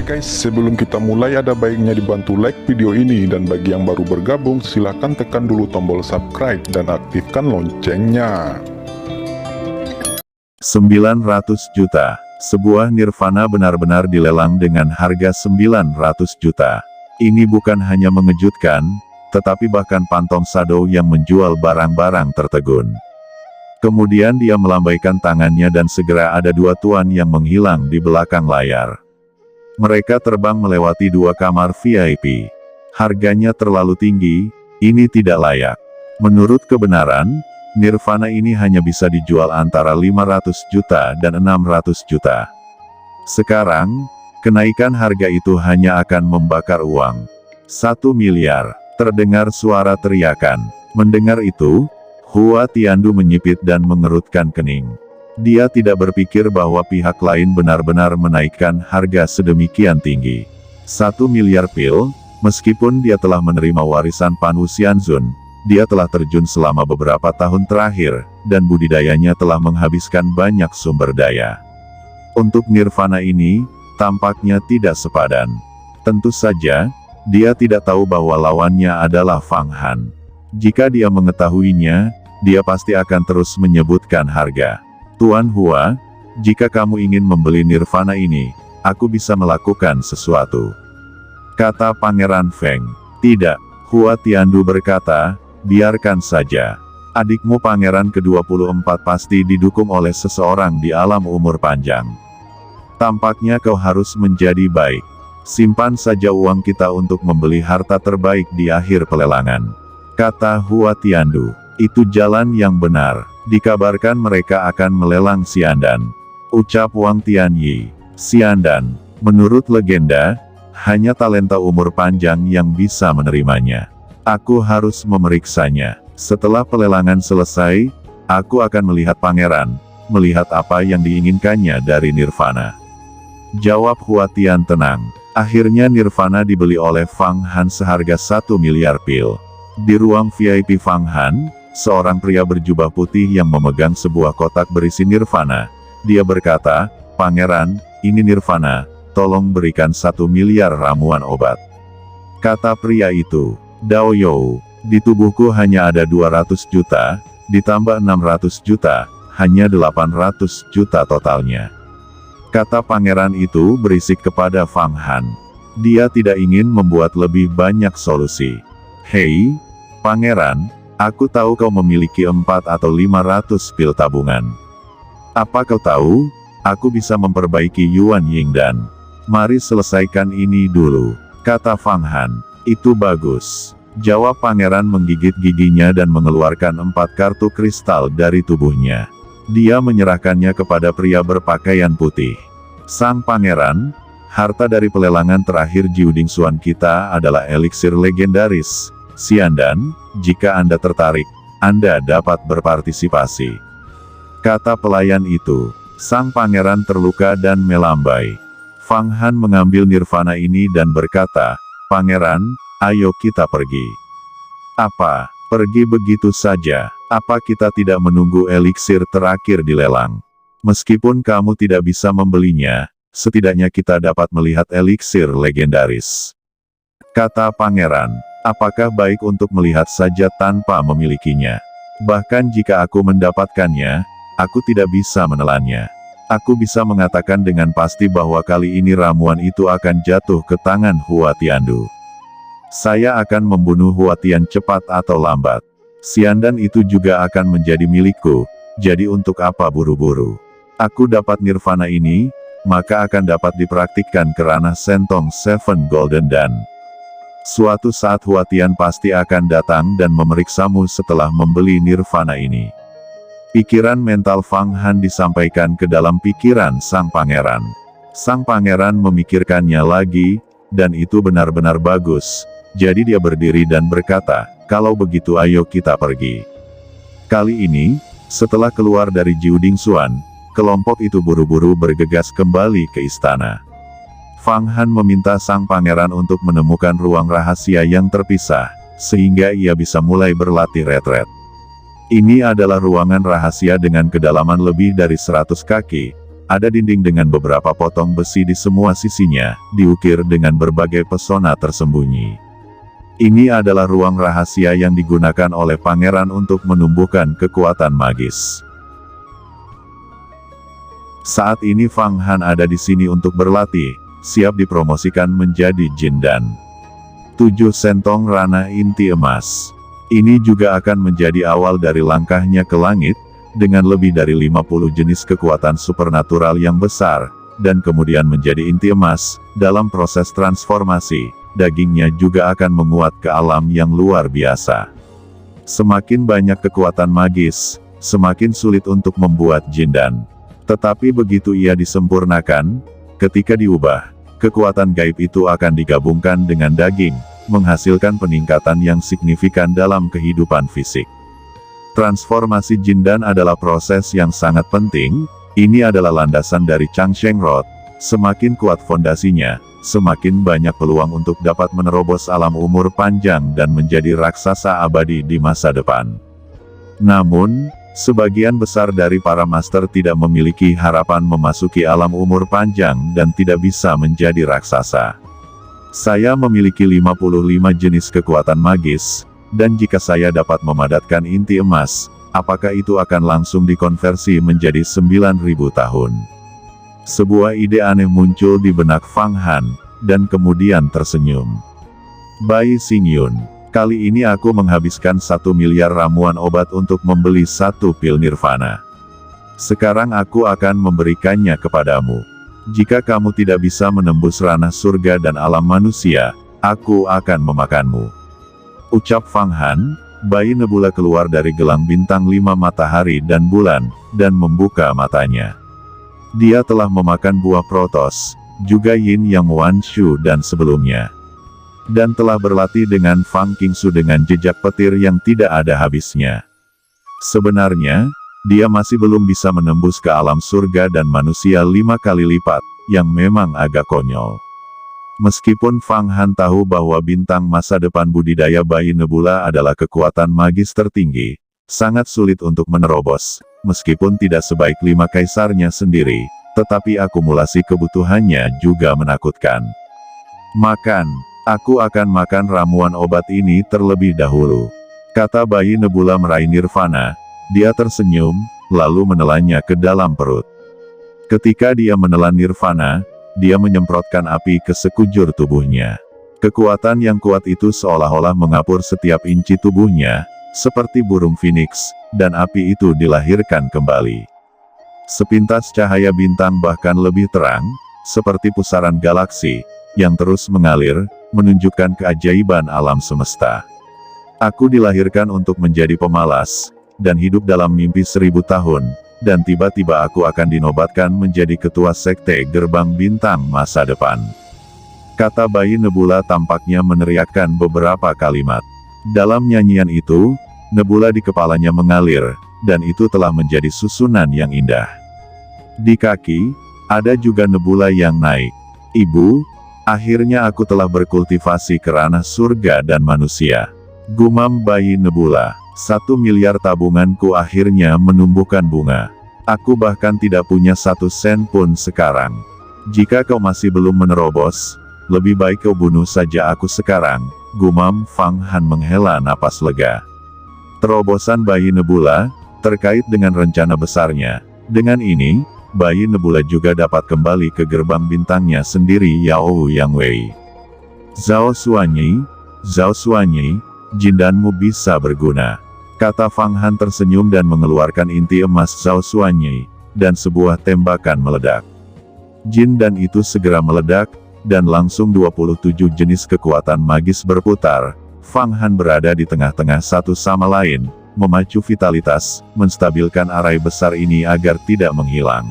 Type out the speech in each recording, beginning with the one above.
guys, sebelum kita mulai ada baiknya dibantu like video ini, dan bagi yang baru bergabung silahkan tekan dulu tombol subscribe dan aktifkan loncengnya. 900 juta. Sebuah Nirvana benar-benar dilelang dengan harga 900 juta. Ini bukan hanya mengejutkan, tetapi bahkan Phantom Shadow yang menjual barang-barang tertegun. Kemudian dia melambaikan tangannya dan segera ada dua tuan yang menghilang di belakang layar. Mereka terbang melewati dua kamar VIP. Harganya terlalu tinggi, ini tidak layak. Menurut kebenaran, Nirvana ini hanya bisa dijual antara 500 juta dan 600 juta. Sekarang, kenaikan harga itu hanya akan membakar uang. 1 miliar, terdengar suara teriakan. Mendengar itu, Hua Tiandu menyipit dan mengerutkan kening. Dia tidak berpikir bahwa pihak lain benar-benar menaikkan harga sedemikian tinggi. 1 miliar pil, meskipun dia telah menerima warisan Pan Wuxianzun, dia telah terjun selama beberapa tahun terakhir, dan budidayanya telah menghabiskan banyak sumber daya. Untuk Nirvana ini, tampaknya tidak sepadan. Tentu saja, dia tidak tahu bahwa lawannya adalah Fang Han. Jika dia mengetahuinya, dia pasti akan terus menyebutkan harga. Tuan Hua, jika kamu ingin membeli Nirvana ini, aku bisa melakukan sesuatu, kata Pangeran Feng. Tidak, Hua Tiandu berkata, biarkan saja. Adikmu Pangeran ke-24 pasti didukung oleh seseorang di alam umur panjang. Tampaknya kau harus menjadi baik. Simpan saja uang kita untuk membeli harta terbaik di akhir pelelangan, kata Hua Tiandu. Itu jalan yang benar. Dikabarkan mereka akan melelang Xiandan, ucap Wang Tianyi. Xiandan, menurut legenda, hanya talenta umur panjang yang bisa menerimanya. Aku harus memeriksanya. Setelah pelelangan selesai, aku akan melihat pangeran, melihat apa yang diinginkannya dari Nirvana, jawab Hua Tian tenang. Akhirnya Nirvana dibeli oleh Fang Han seharga 1 miliar pil. Di ruang VIP Fang Han, seorang pria berjubah putih yang memegang sebuah kotak berisi Nirvana. Dia berkata, Pangeran, ini Nirvana, tolong berikan 1 miliar ramuan obat. Kata pria itu, Dao You, di tubuhku hanya ada 200 juta, ditambah 600 juta, hanya 800 juta totalnya. Kata pangeran itu berisik kepada Fang Han. Dia tidak ingin membuat lebih banyak solusi. Hei, pangeran, aku tahu kau memiliki 4 atau 500 pil tabungan. Apa kau tahu? Aku bisa memperbaiki Yuan Yingdan. Mari selesaikan ini dulu, kata Fang Han. Itu bagus, jawab pangeran menggigit giginya dan mengeluarkan 4 kartu kristal dari tubuhnya. Dia menyerahkannya kepada pria berpakaian putih. Sang pangeran, harta dari pelelangan terakhir Jiuding Xuan kita adalah eliksir legendaris Xiandan. Jika Anda tertarik, Anda dapat berpartisipasi, kata pelayan itu. Sang pangeran terluka dan melambai. Fang Han mengambil Nirvana ini dan berkata, Pangeran, ayo kita pergi. Apa, pergi begitu saja? Apa kita tidak menunggu eliksir terakhir dilelang? Meskipun kamu tidak bisa membelinya, setidaknya kita dapat melihat eliksir legendaris, kata pangeran. Apakah baik untuk melihat saja tanpa memilikinya? Bahkan jika aku mendapatkannya, aku tidak bisa menelannya. Aku bisa mengatakan dengan pasti bahwa kali ini ramuan itu akan jatuh ke tangan Hua Tiandu. Saya akan membunuh Hua Tian cepat atau lambat. Xiandan itu juga akan menjadi milikku, jadi untuk apa buru-buru? Aku dapat Nirvana ini, maka akan dapat dipraktikkan ke ranah Sentong Seven Golden Dan. Suatu saat Hua Tian pasti akan datang dan memeriksamu setelah membeli Nirvana ini. Pikiran mental Fang Han disampaikan ke dalam pikiran sang pangeran. Sang pangeran memikirkannya lagi, dan itu benar-benar bagus. Jadi dia berdiri dan berkata, kalau begitu ayo kita pergi. Kali ini, setelah keluar dari Jiuding Xuan, kelompok itu buru-buru bergegas kembali ke istana. Fang Han meminta sang pangeran untuk menemukan ruang rahasia yang terpisah, sehingga ia bisa mulai berlatih retret. Ini adalah ruangan rahasia dengan kedalaman lebih dari 100 kaki, Ada dinding dengan beberapa potong besi di semua sisinya, diukir dengan berbagai pesona tersembunyi. Ini adalah ruang rahasia yang digunakan oleh pangeran untuk menumbuhkan kekuatan magis. Saat ini Fang Han ada di sini untuk berlatih, siap dipromosikan menjadi Jin Dan 7 Sentong Ranah Inti Emas. Ini juga akan menjadi awal dari langkahnya ke langit, dengan lebih dari 50 jenis kekuatan supernatural yang besar, dan kemudian menjadi inti emas. Dalam proses transformasi, dagingnya juga akan menguat ke alam yang luar biasa. Semakin banyak kekuatan magis, semakin sulit untuk membuat Jin Dan. Tetapi begitu ia disempurnakan, ketika diubah, kekuatan gaib itu akan digabungkan dengan daging, menghasilkan peningkatan yang signifikan dalam kehidupan fisik. Transformasi Jin Dan adalah proses yang sangat penting. Ini adalah landasan dari Changsheng Road. Semakin kuat fondasinya, semakin banyak peluang untuk dapat menerobos alam umur panjang dan menjadi raksasa abadi di masa depan. Namun, sebagian besar dari para master tidak memiliki harapan memasuki alam umur panjang dan tidak bisa menjadi raksasa. Saya memiliki 55 jenis kekuatan magis, dan jika saya dapat memadatkan inti emas, apakah itu akan langsung dikonversi menjadi 9.000 tahun? Sebuah ide aneh muncul di benak Fang Han, dan kemudian tersenyum. Bai Xingyun, kali ini aku menghabiskan 1 miliar ramuan obat untuk membeli 1 pil nirvana. Sekarang aku akan memberikannya kepadamu. Jika kamu tidak bisa menembus ranah surga dan alam manusia, aku akan memakanmu. Ucap Fang Han, bayi nebula keluar dari gelang bintang 5 matahari dan bulan, dan membuka matanya. Dia telah memakan buah Protos, juga Yin Yang Wan Shu dan sebelumnya. Dan telah berlatih dengan Fang Qingsu dengan jejak petir yang tidak ada habisnya. Sebenarnya, dia masih belum bisa menembus ke alam surga dan manusia 5 kali lipat, yang memang agak konyol. Meskipun Fang Han tahu bahwa bintang masa depan budidaya bayi nebula adalah kekuatan magis tertinggi, sangat sulit untuk menerobos, meskipun tidak sebaik 5 kaisarnya sendiri, tetapi akumulasi kebutuhannya juga menakutkan. Makan, aku akan makan ramuan obat ini terlebih dahulu. Kata bayi nebula meraih nirvana, dia tersenyum, lalu menelannya ke dalam perut. Ketika dia menelan nirvana, dia menyemprotkan api ke sekujur tubuhnya. Kekuatan yang kuat itu seolah-olah mengapur setiap inci tubuhnya, seperti burung phoenix, dan api itu dilahirkan kembali. Sepintas cahaya bintang bahkan lebih terang, seperti pusaran galaksi, yang terus mengalir, menunjukkan keajaiban alam semesta. Aku dilahirkan untuk menjadi pemalas, dan hidup dalam mimpi 1000 tahun, dan tiba-tiba aku akan dinobatkan menjadi ketua sekte gerbang bintang masa depan. Kata bayi nebula tampaknya meneriakkan beberapa kalimat. Dalam nyanyian itu, nebula di kepalanya mengalir, dan itu telah menjadi susunan yang indah. Di kaki, ada juga nebula yang naik. Ibu, akhirnya aku telah berkultivasi ke ranah surga dan manusia. Gumam bayi nebula. 1 miliar tabunganku akhirnya menumbuhkan bunga. Aku bahkan tidak punya 1 sen pun sekarang. Jika kau masih belum menerobos, lebih baik kau bunuh saja aku sekarang, gumam Fang Han menghela napas lega. Terobosan bayi nebula, terkait dengan rencana besarnya. Dengan ini, bayi nebula juga dapat kembali ke gerbang bintangnya sendiri Yao Yang Wei. Zhao Xuanyi, Jin Danmu bisa berguna. Kata Fang Han tersenyum dan mengeluarkan inti emas Zhao Xuanyi, dan sebuah tembakan meledak. Jin Dan itu segera meledak, dan langsung 27 jenis kekuatan magis berputar. Fang Han berada di tengah-tengah satu sama lain, memacu vitalitas, menstabilkan arai besar ini agar tidak menghilang.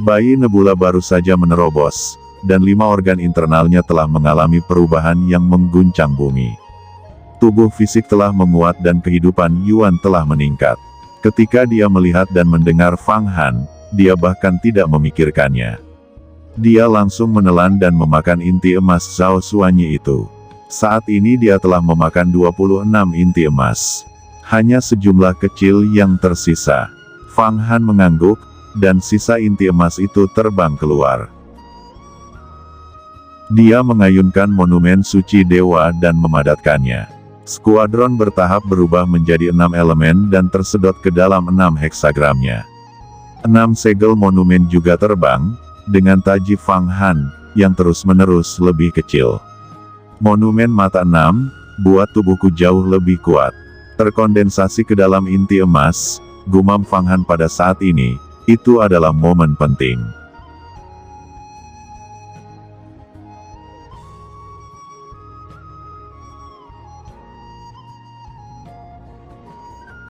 Bayi nebula baru saja menerobos, dan 5 organ internalnya telah mengalami perubahan yang mengguncang bumi. Tubuh fisik telah menguat dan kehidupan Yuan telah meningkat. Ketika dia melihat dan mendengar Fang Han, dia bahkan tidak memikirkannya. Dia langsung menelan dan memakan inti emas Zhao Xuanyi itu. Saat ini dia telah memakan 26 inti emas. Hanya sejumlah kecil yang tersisa. Fang Han mengangguk, dan sisa inti emas itu terbang keluar. Dia mengayunkan monumen suci dewa dan memadatkannya. Skuadron bertahap berubah menjadi 6 elemen dan tersedot ke dalam 6 heksagramnya. 6 segel monumen juga terbang, dengan taji Fang Han, yang terus-menerus lebih kecil. Monumen mata 6, buat tubuhku jauh lebih kuat. Terkondensasi ke dalam inti emas, gumam Fang Han pada saat ini, itu adalah momen penting.